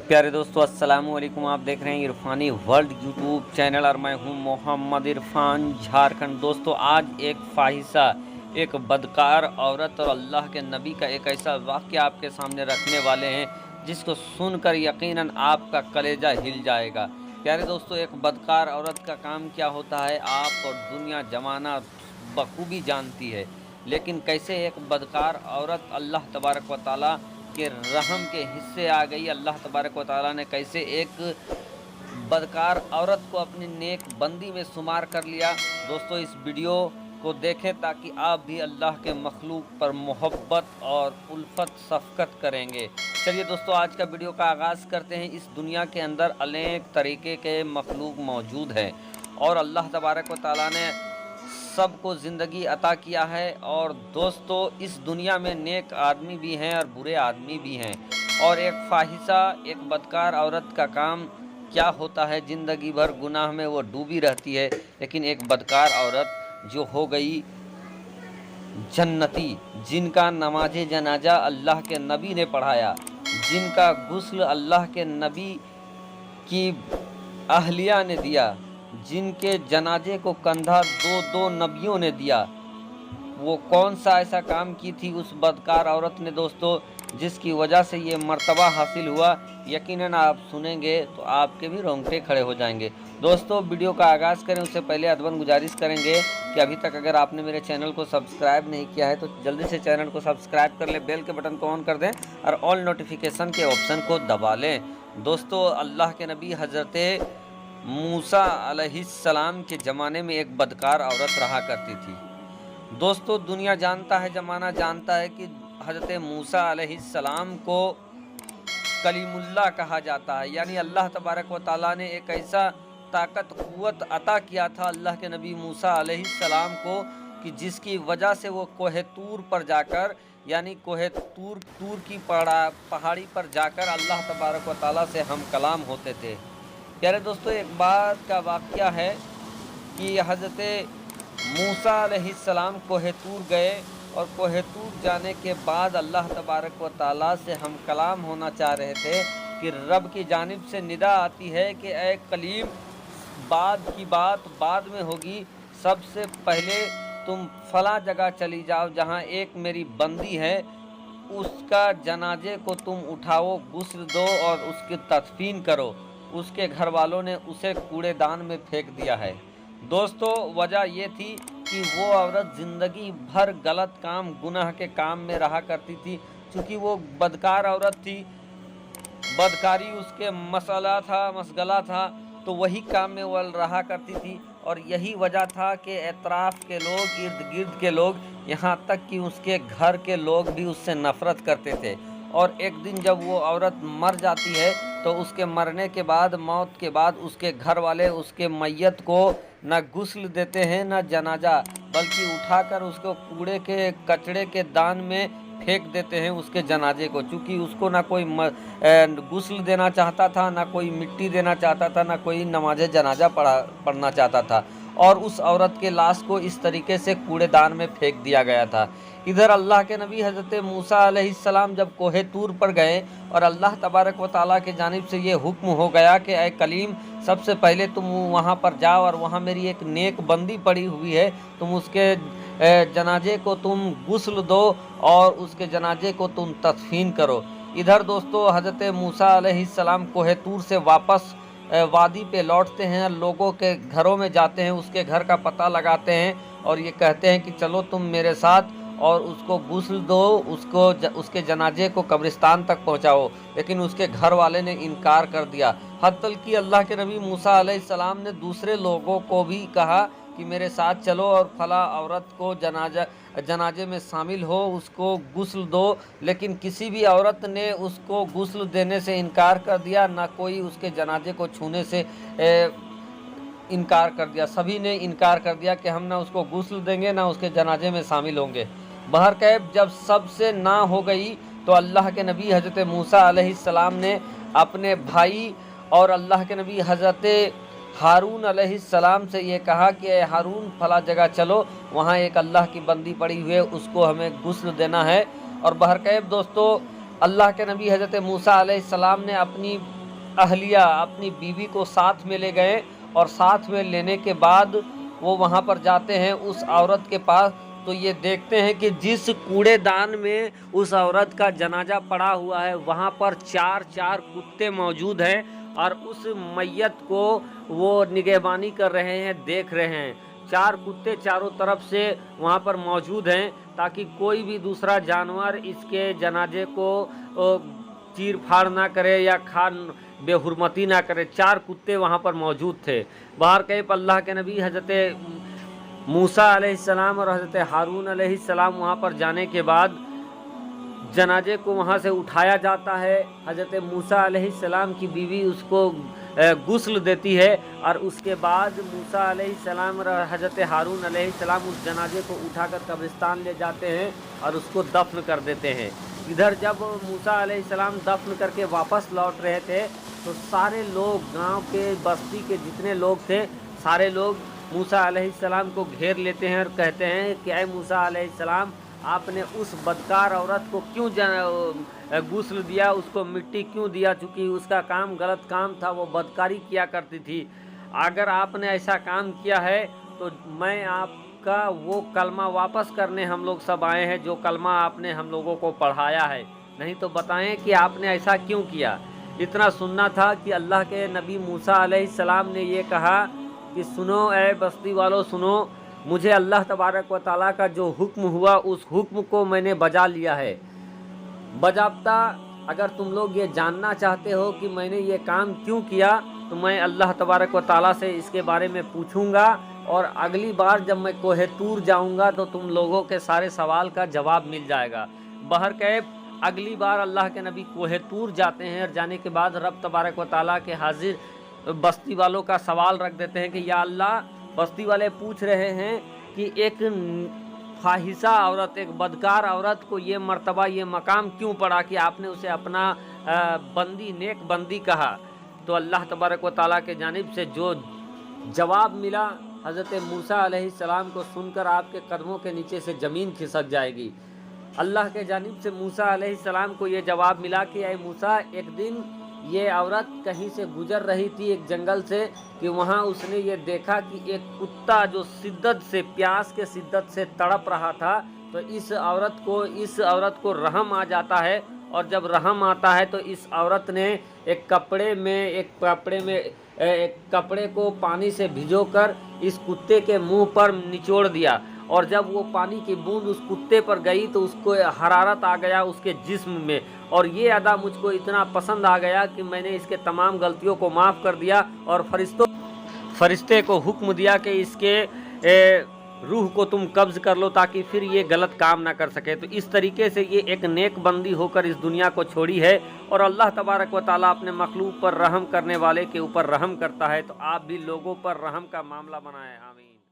प्यारे दोस्तों अस्सलाम वालेकुम। आप देख रहे हैं इरफानी वर्ल्ड यूट्यूब चैनल और मैं हूं मोहम्मद इरफान झारखंड। दोस्तों आज एक फाहिशा, एक बदकार औरत और अल्लाह के नबी का एक ऐसा वाक़या आपके सामने रखने वाले हैं जिसको सुनकर यकीनन आपका कलेजा हिल जाएगा। प्यारे दोस्तों, एक बदकार औरत का काम क्या होता है आप और दुनिया जमाना बखूबी जानती है, लेकिन कैसे एक बदकार औरत अल्लाह तबारक व तआला के रहम के हिस्से आ गई। अल्लाह तबारक व तआला ने कैसे एक बदकार औरत को अपनी नेक बंदी में शुमार कर लिया। दोस्तों इस वीडियो को देखें ताकि आप भी अल्लाह के मखलूक पर मोहब्बत और उल्फत शफ़क़त करेंगे। चलिए दोस्तों आज का वीडियो का आगाज़ करते हैं। इस दुनिया के अंदर अनेक तरीके के मखलूक मौजूद हैं और अल्लाह तबारक व तआला ने सबको ज़िंदगी अता किया है। और दोस्तों इस दुनिया में नेक आदमी भी हैं और बुरे आदमी भी हैं। और एक फाहिशा, एक बदकार औरत का काम क्या होता है, ज़िंदगी भर गुनाह में वो डूबी रहती है, लेकिन एक बदकार औरत जो हो गई जन्नती, जिनका नमाज जनाजा अल्लाह के नबी ने पढ़ाया, जिनका गुस्ल अल्लाह के नबी की अहलिया ने दिया, जिनके जनाजे को कंधा दो दो नबियों ने दिया, वो कौन सा ऐसा काम की थी उस बदकार औरत ने दोस्तों, जिसकी वजह से ये मर्तबा हासिल हुआ। यकीनन आप सुनेंगे तो आपके भी रोंगटे खड़े हो जाएंगे। दोस्तों वीडियो का आगाज़ करें उससे पहले अदबन गुजारिश करेंगे कि अभी तक अगर आपने मेरे चैनल को सब्सक्राइब नहीं किया है तो जल्दी से चैनल को सब्सक्राइब कर लें, बेल के बटन को ऑन कर दें और ऑल नोटिफिकेशन के ऑप्शन को दबा लें। दोस्तों अल्लाह के नबी हज़रत मूसा अलैहिस्सलाम के ज़माने में एक बदकार औरत रहा करती थी। दोस्तों दुनिया जानता है, ज़माना जानता है कि हज़रत मूसा अलैहिस्सलाम को कलीमुल्लाह कहा जाता है, यानी अल्लाह तबारक व तआला ने एक ऐसा ताकत क़ुव्वत अता किया था अल्लाह के नबी मूसा अलैहिस्सलाम को कि जिसकी वजह से वो कोहे तूर पर जाकर, यानी कोहे तूर की पहाड़ी पर जाकर अल्लाह तबारक व तआला से हम कलाम होते थे। प्यारे दोस्तों एक बात का वाक़या है कि हज़रत मूसा अलैहिस्सलाम कोहे तूर गए और कोहे तूर जाने के बाद अल्लाह तबारक व तआला से हम कलाम होना चाह रहे थे कि रब की जानिब से निदा आती है कि ए कलीम, बाद की बात बाद में होगी, सबसे पहले तुम फला जगह चली जाओ जहाँ एक मेरी बंदी है, उसका जनाजे को तुम उठाओ, गुस्ल दो और उसकी तदफीन करो। उसके घर वालों ने उसे कूड़ेदान में फेंक दिया है। दोस्तों वजह ये थी कि वो औरत ज़िंदगी भर गलत काम, गुनाह के काम में रहा करती थी। चूँकि वो बदकार औरत थी, बदकारी उसके मसगला था, तो वही काम में वो रहा करती थी। और यही वजह था कि एतराफ़ के लोग, इर्द गिर्द के लोग, यहाँ तक कि उसके घर के लोग भी उससे नफ़रत करते थे। और एक दिन जब वो औरत मर जाती है तो उसके मरने के बाद, मौत के बाद, उसके घर वाले उसके मैयत को न गुस्ल देते हैं न जनाजा, बल्कि उठाकर उसको कूड़े के कचड़े के दान में फेंक देते हैं उसके जनाजे को। चूँकि उसको ना कोई गुस्ल देना चाहता था, ना कोई मिट्टी देना चाहता था, ना कोई नमाज जनाजा पढ़ना चाहता था, और उस औरत के लाश को इस तरीके से कूड़ेदान में फेंक दिया गया था। इधर अल्लाह के नबी हज़रत मूसा अलैहिस्सलाम जब कोहे तूर पर गए और अल्लाह तबारक व तआला के जानिब से ये हुक्म हो गया कि ए कलीम, सबसे पहले तुम वहाँ पर जाओ और वहाँ मेरी एक नेक बंदी पड़ी हुई है, तुम उसके जनाजे को तुम गुस्ल दो और उसके जनाजे को तुम तदफीन करो। इधर दोस्तों हज़रत मूसा अलैहिस्सलाम कोहे तूर से वापस वादी पे लौटते हैं, लोगों के घरों में जाते हैं, उसके घर का पता लगाते हैं और ये कहते हैं कि चलो तुम मेरे साथ, और उसको गुस्ल दो, उसके जनाजे को कब्रिस्तान तक पहुंचाओ। लेकिन उसके घर वाले ने इनकार कर दिया। हत्तल कि अल्लाह के नबी मूसा अलैहिस्सलाम ने दूसरे लोगों को भी कहा कि मेरे साथ चलो और फला औरत को जनाजे में शामिल हो, उसको गुस्ल दो, लेकिन किसी भी औरत ने उसको गुस्ल देने से इनकार कर दिया, ना कोई उसके जनाजे को छूने से इनकार कर दिया। सभी ने इनकार कर दिया कि हम ना उसको गुस्ल देंगे, ना उसके जनाजे में शामिल होंगे। बहरकैफ जब सबसे ना हो गई तो अल्लाह के नबी हज़रत मूसा अलैहिस्सलाम ने अपने भाई और अल्लाह के नबी हज़रत हारून अलैहिस्सलाम से ये कहा कि ए हारून, फला जगह चलो, वहाँ एक अल्लाह की बंदी पड़ी हुई है, उसको हमें गुस्ल देना है। और बहरकैफ दोस्तों اللہ کے نبی حضرت موسیٰ علیہ السلام نے اپنی اہلیہ اپنی بیوی کو ساتھ میں لے گئے، اور ساتھ میں لینے کے بعد وہ وہاں پر جاتے ہیں اس عورت کے پاس، تو یہ دیکھتے ہیں کہ جس کوڑے دان میں اس عورت کا جنازہ پڑا ہوا ہے وہاں پر چار کتے موجود ہیں، اور اس میت کو وہ نگہبانی کر رہے ہیں، دیکھ رہے ہیں۔ 4 کتے چاروں طرف سے وہاں پر موجود ہیں تاکہ کوئی بھی دوسرا جانور اس کے جنازے کو چیر پھاڑ نہ کرے یا بے حرمتی نہ کرے۔ 4 کتے وہاں پر موجود تھے۔ بہرکیف اللہ کے نبی حضرت موسیٰ علیہ السلام اور حضرت ہارون علیہ السلام وہاں پر جانے کے بعد جنازے کو وہاں سے اٹھایا جاتا ہے۔ حضرت موسیٰ علیہ السلام کی بیوی اس کو غسل دیتی ہے، اور اس کے بعد موسیٰ علیہ السلام اور حضرت ہارون علیہ السلام اس جنازے کو اٹھا کر قبرستان لے جاتے ہیں اور اس کو دفن کر دیتے ہیں۔ ادھر جب موسیٰ علیہ السلام دفن کر کے واپس لوٹ رہے تھے تو سارے لوگ، گاؤں کے بستی کے جتنے لوگ تھے، سارے لوگ موسیٰ علیہ السلام کو گھیر لیتے ہیں اور کہتے ہیں کہ اے موسیٰ علیہ السلام، آپ نے اس بدکار عورت کو کیوں غسل دیا، اس کو مٹی کیوں دیا، چونکہ اس کا کام غلط کام تھا، وہ بدکاری کیا کرتی تھی۔ اگر آپ نے ایسا کام کیا ہے تو میں آپ کا وہ کلمہ واپس کرنے ہم لوگ سب آئے ہیں جو کلمہ آپ نے ہم لوگوں کو پڑھایا ہے، نہیں تو بتائیں کہ آپ نے ایسا کیوں کیا۔ اتنا سننا تھا کہ اللہ کے نبی موسیٰ علیہ السلام نے یہ کہا کہ سنو اے بستی والو، سنو، مجھے اللہ تبارک و تعالیٰ کا جو حکم ہوا اس حکم کو میں نے بجا لیا ہے۔ بجاپتا اگر تم لوگ یہ جاننا چاہتے ہو کہ میں نے یہ کام کیوں کیا تو میں اللہ تبارک و تعالیٰ سے اس کے بارے میں پوچھوں گا، اور اگلی بار جب میں کوہ طور جاؤں گا تو تم لوگوں کے سارے سوال کا جواب مل جائے گا۔ بہرکیف اگلی بار اللہ کے نبی کوہ طور جاتے ہیں، اور جانے کے بعد رب تبارک و تعالیٰ کے حاضر بستی والوں کا سوال رکھ دیتے ہیں کہ یا اللہ، بستی والے پوچھ رہے ہیں کہ ایک فاحشہ عورت، ایک بدکار عورت کو یہ مرتبہ، یہ مقام کیوں پڑا کہ آپ نے اسے اپنا بندی، نیک بندی کہا۔ تو اللہ تبارک و تعالیٰ کے جانب سے جو جواب ملا، حضرت موسیٰ علیہ السلام کو سن کر آپ کے قدموں کے نیچے سے زمین کھسک جائے گی۔ اللہ کے جانب سے موسیٰ علیہ السلام کو یہ جواب ملا کہ اے موسیٰ، ایک دن یہ عورت کہیں سے گزر رہی تھی ایک جنگل سے، کہ وہاں اس نے یہ دیکھا کہ ایک کتا جو شدت سے، پیاس کے شدت سے تڑپ رہا تھا، تو اس عورت کو رحم آ جاتا ہے، اور جب رحم آتا ہے تو اس عورت نے ایک کپڑے کو پانی سے بھگو کر اس کتے کے منہ پر نچوڑ دیا، اور جب وہ پانی کی بوند اس کتے پر گئی تو اس کو حرارت آ گیا اس کے جسم میں، اور یہ ادا مجھ کو اتنا پسند آ گیا کہ میں نے اس کے تمام غلطیوں کو معاف کر دیا، اور فرشتے کو حکم دیا کہ اس کے روح کو تم قبض کر لو تاکہ پھر یہ غلط کام نہ کر سکے۔ تو اس طریقے سے یہ ایک نیک بندی ہو کر اس دنیا کو چھوڑی ہے، اور اللہ تبارک و تعالیٰ اپنے مخلوق پر رحم کرنے والے کے اوپر رحم کرتا ہے، تو آپ بھی لوگوں پر رحم کا معاملہ بنائیں۔ آمین۔